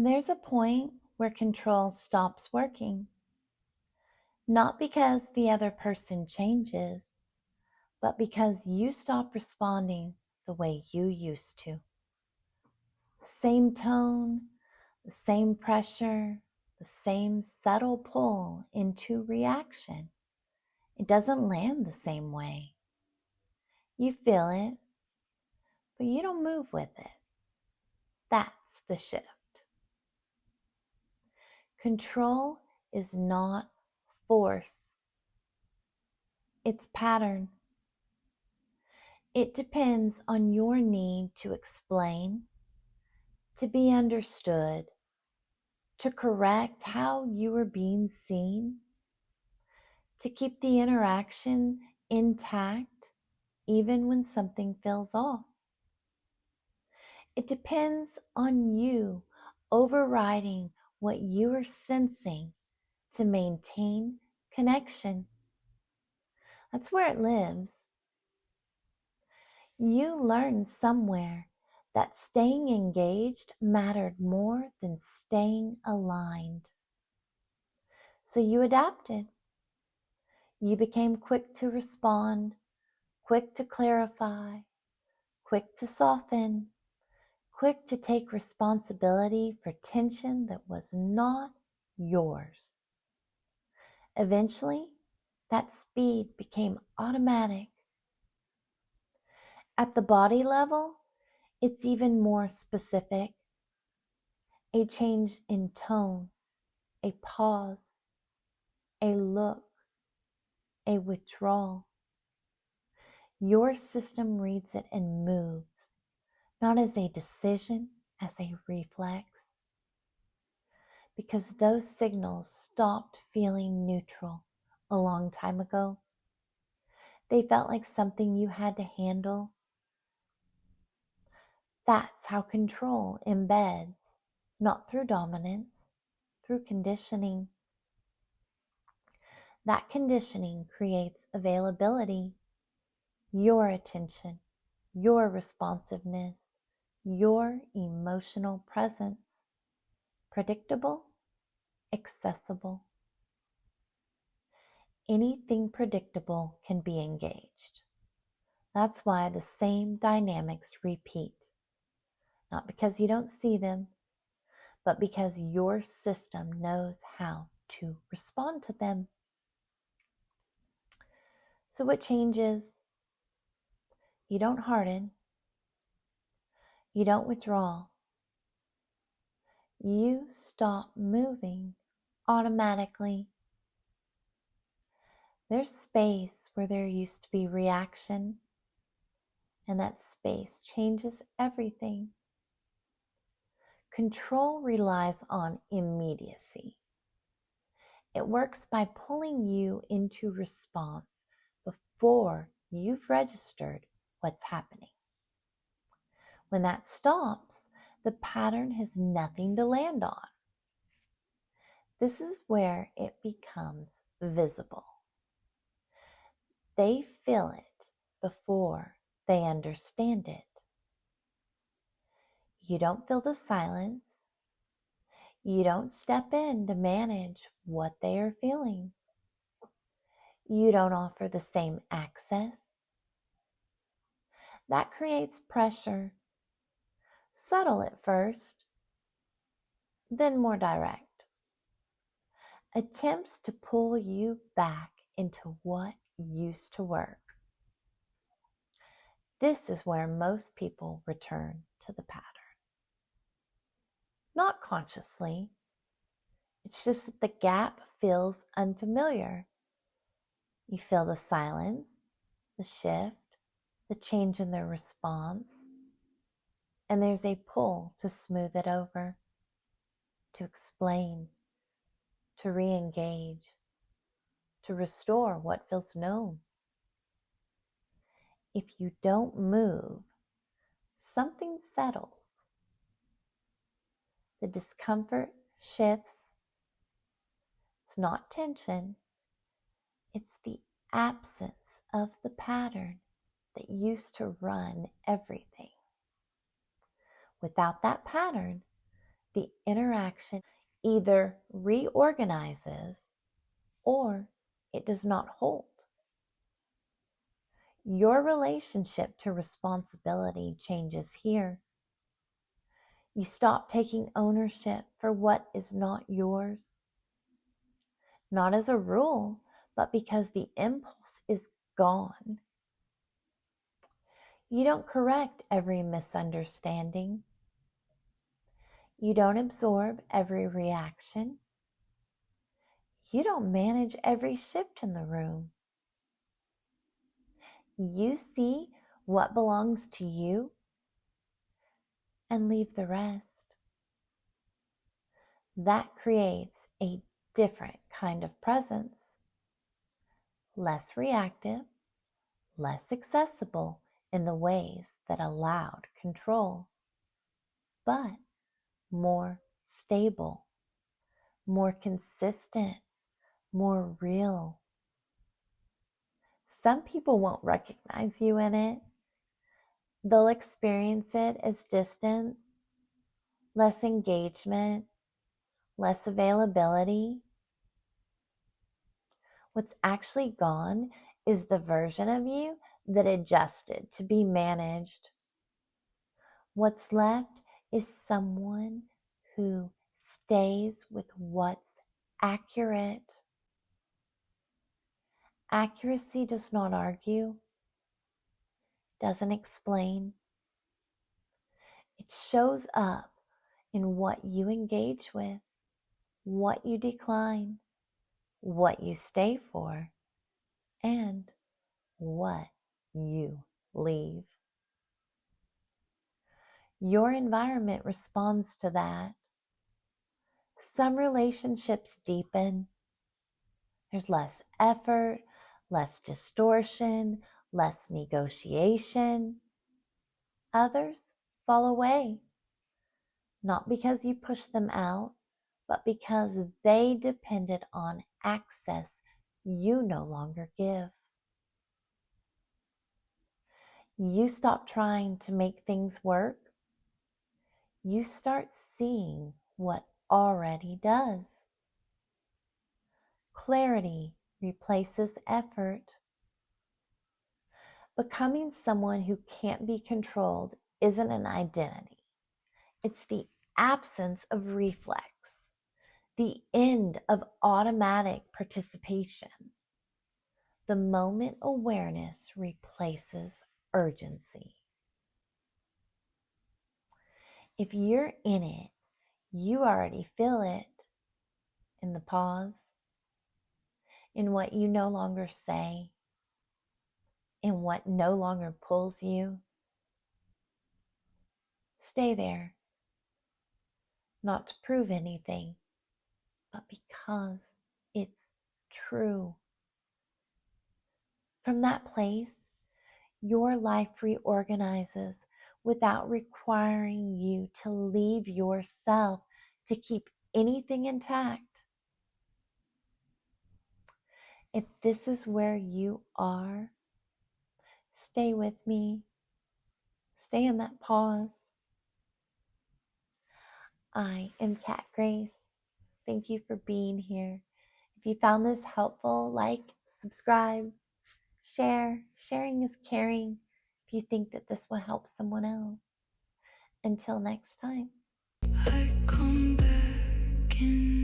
There's a point where control stops working, not because the other person changes, but because you stop responding the way you used to. The same tone, the same pressure, the same subtle pull into reaction. It doesn't land the same way. You feel it, but you don't move with it. That's the shift. Control is not force. It's pattern. It depends on your need to explain, to be understood, to correct how you are being seen, to keep the interaction intact even when something feels off. It depends on you overriding what you are sensing to maintain connection. That's where it lives. You learned somewhere that staying engaged mattered more than staying aligned. So you adapted. You became quick to respond, quick to clarify, quick to soften, quick to take responsibility for tension that was not yours. Eventually, that speed became automatic. At the body level, it's even more specific. A change in tone, a pause, a look, a withdrawal. Your system reads it and moves, not as a decision, as a reflex. Because those signals stopped feeling neutral a long time ago. They felt like something you had to handle. That's how control embeds, not through dominance, through conditioning. That conditioning creates availability, your attention, your responsiveness, your emotional presence. Predictable, accessible. Anything predictable can be engaged. That's why the same dynamics repeat. Not because you don't see them, but because your system knows how to respond to them. So what changes? You don't harden. You don't withdraw. You stop moving automatically. There's space where there used to be reaction, and that space changes everything. Control relies on immediacy. It works by pulling you into response before you've registered what's happening. When that stops, the pattern has nothing to land on. This is where it becomes visible. They feel it before they understand it. You don't feel the silence. You don't step in to manage what they are feeling. You don't offer the same access. That creates pressure. Subtle at first, then more direct. Attempts to pull you back into what used to work. This is where most people return to the pattern. Not consciously. It's just that the gap feels unfamiliar. You feel the silence, the shift, the change in their response, and there's a pull to smooth it over, to explain, to re-engage, to restore what feels known. If you don't move, something settles. The discomfort shifts. It's not tension. It's the absence of the pattern that used to run everything. Without that pattern, the interaction either reorganizes or it does not hold. Your relationship to responsibility changes here. You stop taking ownership for what is not yours, not as a rule, but because the impulse is gone. You don't correct every misunderstanding. You don't absorb every reaction. You don't manage every shift in the room. You see what belongs to you and leave the rest. That creates a different kind of presence, less reactive, less accessible in the ways that allowed control, but more stable, more consistent, more real. Some people won't recognize you in it. They'll experience it as distance, less engagement, less availability. What's actually gone is the version of you that adjusted to be managed. What's left is someone who stays with what's accurate. Accuracy does not argue, doesn't explain. It shows up in what you engage with, what you decline, what you stay for, and what you leave. Your environment responds to that. Some relationships deepen. There's less effort, less distortion, less negotiation. Others fall away, not because you push them out, but because they depended on access you no longer give. You stop trying to make things work. You start seeing what already does. Clarity replaces effort. Becoming someone who can't be controlled isn't an identity. It's the absence of reflex, the end of automatic participation. The moment awareness replaces urgency. If you're in it, you already feel it in the pause, in what you no longer say, in what no longer pulls you. Stay there, not to prove anything, but because it's true. From that place, your life reorganizes without requiring you to leave yourself to keep anything intact. If this is where you are, stay with me. Stay in that pause. I am Kat Grace. Thank you for being here. If you found this helpful, like, subscribe, share. Sharing is caring. If you think that this will help someone else. Until next time. I come back in